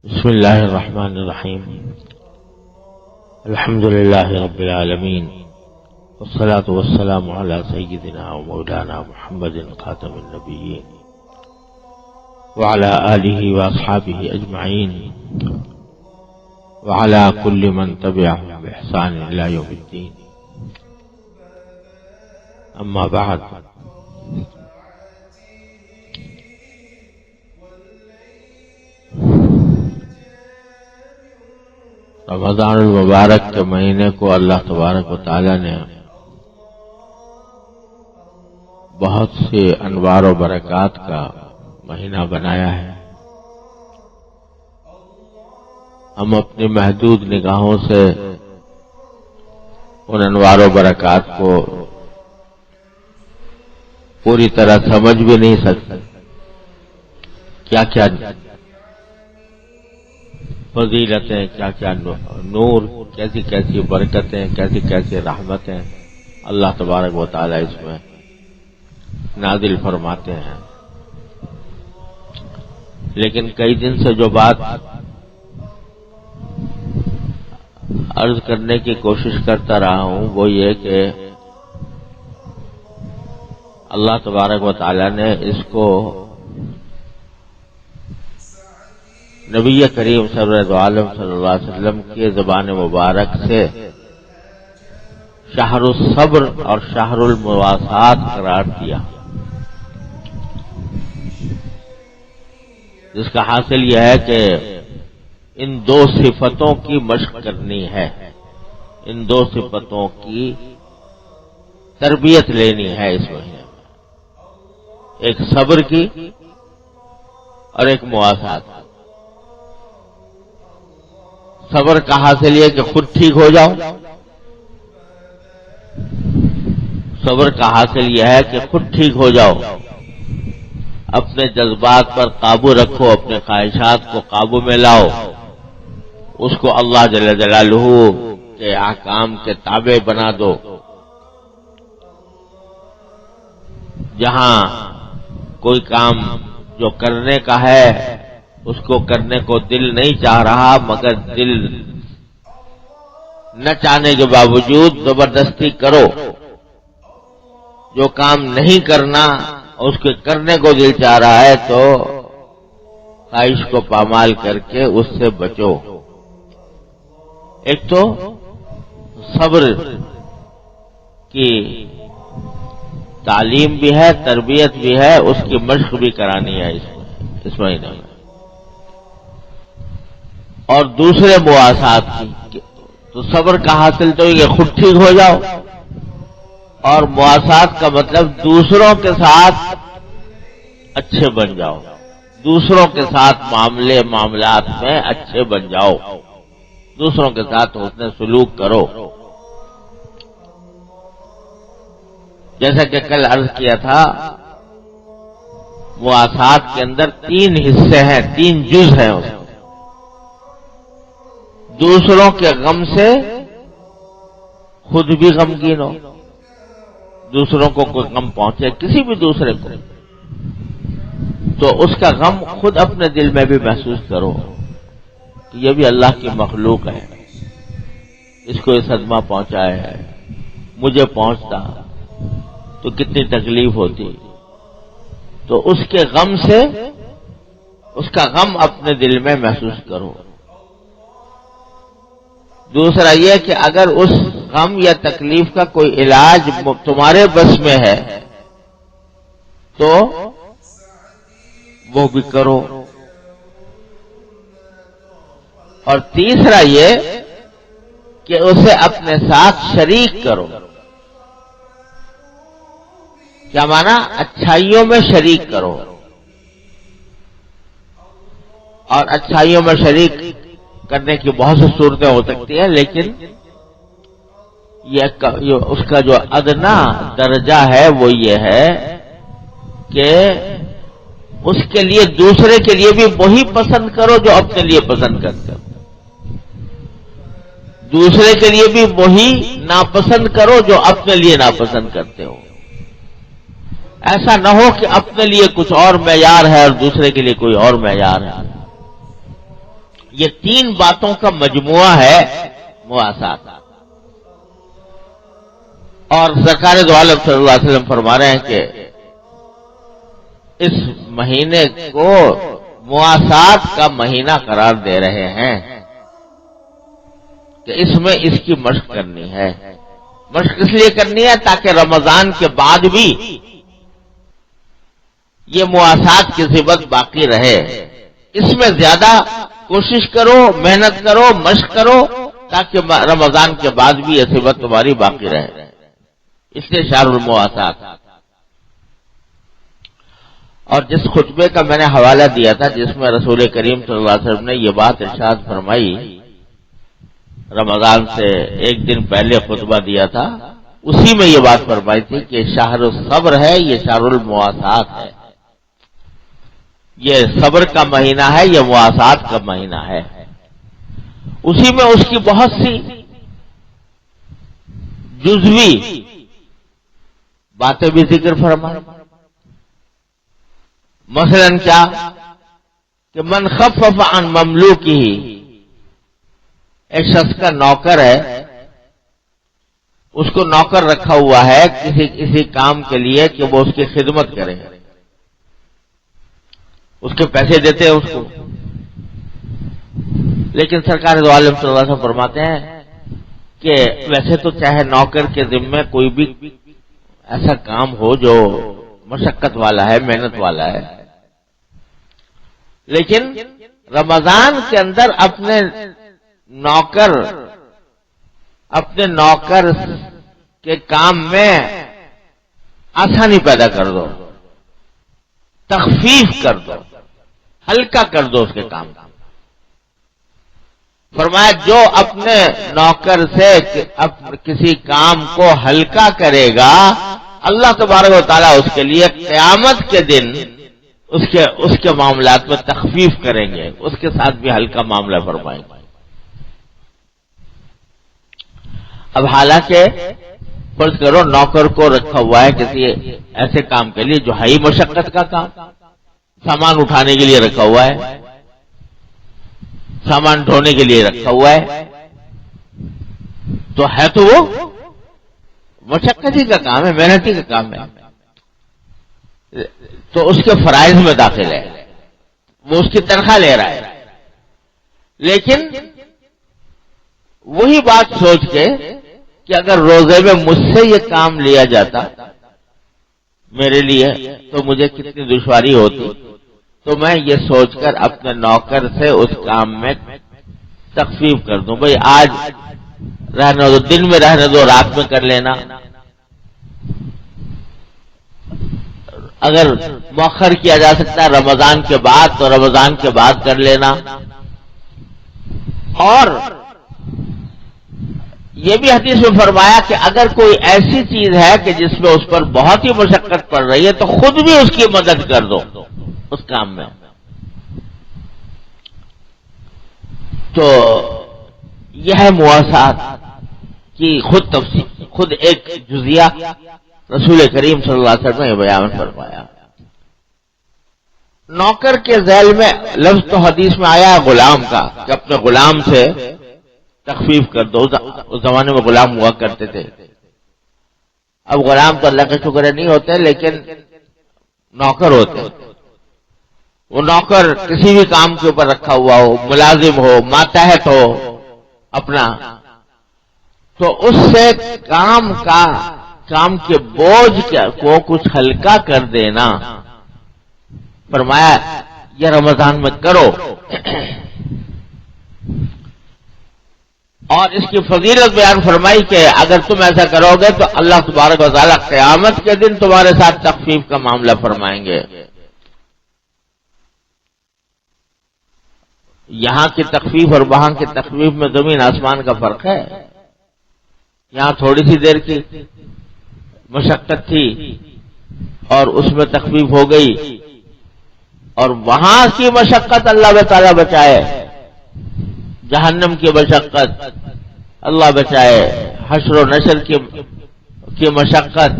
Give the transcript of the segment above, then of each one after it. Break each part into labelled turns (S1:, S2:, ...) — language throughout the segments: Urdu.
S1: بسم اللہ الرحمن الرحیم الحمد للہ رب العالمین والصلاة والسلام علی سیدنا و مولانا محمد خاتم النبیین وعلى آلہ واصحابہ اجمعین وعلى كل من تبعهم بإحسان إلى يوم الدین. اما بعد، رمضان المبارک کے مہینے کو اللہ تبارک و تعالی نے بہت سے انوار و برکات کا مہینہ بنایا ہے. ہم اپنی محدود نگاہوں سے ان انوار و برکات کو پوری طرح سمجھ بھی نہیں سکتے. کیا کیا فضیلتیں، کیا کیا نور، کیسی کیسی برکتیں، کیسی کیسی رحمتیں اللہ تبارک و تعالی اس میں نازل فرماتے ہیں. لیکن کئی دن سے جو بات عرض کرنے کی کوشش کرتا رہا ہوں وہ یہ کہ اللہ تبارک و تعالی نے اس کو نبی کریم سرور عالم صلی اللہ علیہ وسلم کے زبان مبارک سے شہر الصبر اور شہر المواسات قرار دیا، جس کا حاصل یہ ہے کہ ان دو صفتوں کی مشق کرنی ہے، ان دو صفتوں کی تربیت لینی ہے اس مہینے میں، ایک صبر کی اور ایک مواسات کی. صبر کا حاصل یہ کہ خود ٹھیک ہو جاؤ، صبر کا حاصل یہ ہے کہ خود ٹھیک ہو جاؤ، اپنے جذبات پر قابو رکھو، اپنے خواہشات کو قابو میں لاؤ، اس کو اللہ جل جلالہ کے احکام کے تابع بنا دو. جہاں کوئی کام جو کرنے کا ہے اس کو کرنے کو دل نہیں چاہ رہا، مگر دل نہ چاہنے کے باوجود زبردستی کرو. جو کام نہیں کرنا اس کے کرنے کو دل چاہ رہا ہے تو خواہش کو پامال کر کے اس سے بچو. ایک تو صبر کی تعلیم بھی ہے، تربیت بھی ہے، اس کی مشق بھی کرانی ہے اس مہینے میں. اور دوسرے مواسات کی تو صبر کا حاصل تو یہ خود ٹھیک ہو جاؤ، اور مواسات کا مطلب دوسروں کے ساتھ اچھے بن جاؤ، دوسروں کے ساتھ معاملات میں اچھے بن جاؤ، دوسروں کے ساتھ حسن سلوک کرو. جیسا کہ کل عرض کیا تھا، مواسات کے اندر 3 حصے ہیں، 3 جز ہیں. اس دوسروں کے غم سے خود بھی غمگین ہو، دوسروں کو کوئی غم پہنچے کسی بھی دوسرے کو تو اس کا غم خود اپنے دل میں بھی محسوس کرو کہ یہ بھی اللہ کی مخلوق ہے، اس کو یہ صدمہ پہنچا ہے، مجھے پہنچتا تو کتنی تکلیف ہوتی. تو اس کے غم سے اس کا غم اپنے دل میں محسوس کرو. دوسرا یہ کہ اگر اس غم یا تکلیف کا کوئی علاج تمہارے بس میں ہے تو وہ بھی کرو. اور تیسرا یہ کہ اسے اپنے ساتھ شریک کرو. کیا مانا؟ اچھائیوں میں شریک کرو. اور اچھائیوں میں شریک کرنے کی بہت سی صورتیں ہو سکتی ہیں، لیکن یہ اس کا جو ادنا درجہ ہے وہ یہ ہے کہ اس کے لیے دوسرے کے لیے بھی وہی پسند کرو جو اپنے لیے پسند کرتے ہو، دوسرے کے لیے بھی وہی ناپسند کرو جو اپنے لیے ناپسند کرتے ہو. ایسا نہ ہو کہ اپنے لیے کچھ اور معیار ہے اور دوسرے کے لیے کوئی اور معیار ہے. یہ تین باتوں کا مجموعہ ہے مواسات. اور سرکار دو عالم صلی اللہ علیہ وسلم فرما رہے ہیں کہ اس مہینے کو مواسات کا مہینہ قرار دے رہے ہیں کہ اس میں اس کی مشق کرنی ہے. مشق اس لیے کرنی ہے تاکہ رمضان کے بعد بھی یہ مواسات کی صفت باقی رہے. اس میں زیادہ کوشش کرو، محنت کرو، مشق کرو تاکہ رمضان کے بعد بھی یہ صفت تمہاری باقی رہے. اس لیے شہر المواسات. اور جس خطبے کا میں نے حوالہ دیا تھا جس میں رسول کریم صلی اللہ علیہ وسلم نے یہ بات ارشاد فرمائی، رمضان سے ایک دن پہلے خطبہ دیا تھا، اسی میں یہ بات فرمائی تھی کہ شہر الصبر ہے، یہ شہر المواسات ہے. یہ صبر کا مہینہ ہے، یہ مواسات کا مہینہ ہے. اسی میں اس کی بہت سی جزوی باتیں بھی ذکر فرمائیں. مثلا کیا کہ من خفف عن مملوکی، ایک شخص کا نوکر ہے، اس کو نوکر رکھا ہوا ہے کسی کام کے لیے کہ وہ اس کی خدمت کرے، اس کے پیسے دیتے ہیں اس کو. لیکن سرکار دو عالم صلی اللہ علیہ وسلم فرماتے ہیں کہ ویسے تو چاہے نوکر کے ذمے کوئی بھی ایسا کام ہو جو مشقت والا ہے، محنت والا ہے، لیکن رمضان کے اندر اپنے نوکر کے کام میں آسانی پیدا کر دو، تخفیف کر دو، ہلکا کر دو اس کے کام. فرمایا جو اپنے نوکر سے کسی کام کو ہلکا کرے گا، اللہ تبارک و تعالیٰ اس کے لیے قیامت کے دن اس کے معاملات میں تخفیف کریں گے، اس کے ساتھ بھی ہلکا معاملہ فرمائیں گے. اب حالانکہ فرض کرو نوکر کو رکھا ہوا ہے کسی ایسے کام کے لیے جو ہائی مشقت کا کام، سامان اٹھانے کے لیے رکھا ہوا ہے، سامان ڈھونے کے لیے رکھا ہوا ہے، تو ہے تو وہ مشقت ہی کا کام ہے، محنتی کا کام ہے، تو اس کے فرائض میں داخل ہے، وہ اس کی تنخواہ لے رہا ہے. لیکن وہی بات سوچ کے کہ اگر روزے میں مجھ سے یہ کام لیا جاتا میرے لیے تو مجھے کتنی دشواری ہوتی، تو میں یہ سوچ کر اپنے نوکر سے اس کام میں تخفیف کر دوں. بھئی آج رہنے دو، دن میں رہنے دو، رات میں کر لینا. اگر مؤخر کیا جا سکتا ہے رمضان کے بعد تو رمضان کے بعد کر لینا. اور یہ بھی حدیث میں فرمایا کہ اگر کوئی ایسی چیز ہے کہ جس میں اس پر بہت ہی مشقت پڑ رہی ہے تو خود بھی اس کی مدد کر دو اس کام میں. تو یہ ہے مواسات کی خود ایک جزیہ رسول کریم صلی اللہ علیہ وسلم نے بیان فرمایا. نوکر کے ذیل میں لفظ تو حدیث میں آیا ہے غلام کا کہ اپنے غلام سے تخفیف کر دو. اس زمانے میں غلام ہوا کرتے تھے، اب غلام تو اللہ کا شکر ہے نہیں ہوتے لیکن نوکر ہوتے. وہ نوکر کسی بھی کام کے اوپر رکھا ہوا ہو، ملازم ہو، ماتحت ہو اپنا، تو اس سے کام کے بوجھ کو کچھ ہلکا کر دینا. فرمایا یہ رمضان میں کرو. اور اس کی فضیلت بیان فرمائی کہ اگر تم ایسا کرو گے تو اللہ تبارک و تعالیٰ قیامت کے دن تمہارے ساتھ تخفیف کا معاملہ فرمائیں گے. یہاں کی تخفیف اور وہاں کی تخفیف میں زمین آسمان کا فرق ہے. یہاں تھوڑی سی دیر کی مشقت تھی اور اس میں تخفیف ہو گئی، اور وہاں کی مشقت اللہ تعالیٰ بچائے، جہنم کی مشقت اللہ بچائے، حشر و نشر کی مشقت،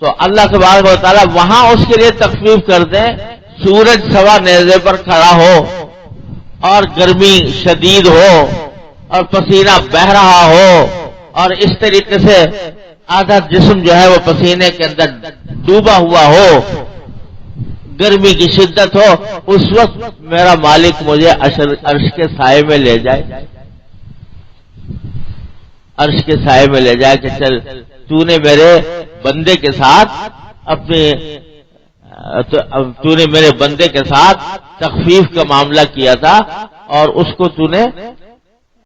S1: تو اللہ تبارک و تعالیٰ وہاں اس کے لیے تخفیف کر دیں. سورج سوا نیزے پر کھڑا ہو اور گرمی شدید ہو اور پسینہ بہہ رہا ہو اور اس طریقے سے آدھا جسم جو ہے وہ پسینے کے اندر ڈوبا ہوا ہو، گرمی کی شدت ہو، اس وقت میرا مالک مجھے عرش کے سائے میں لے جائے، عرش کے سائے میں لے جائے کہ چل تو نے میرے بندے کے ساتھ تو نے میرے بندے کے ساتھ تخفیف کا معاملہ کیا تھا اور اس کو تو نے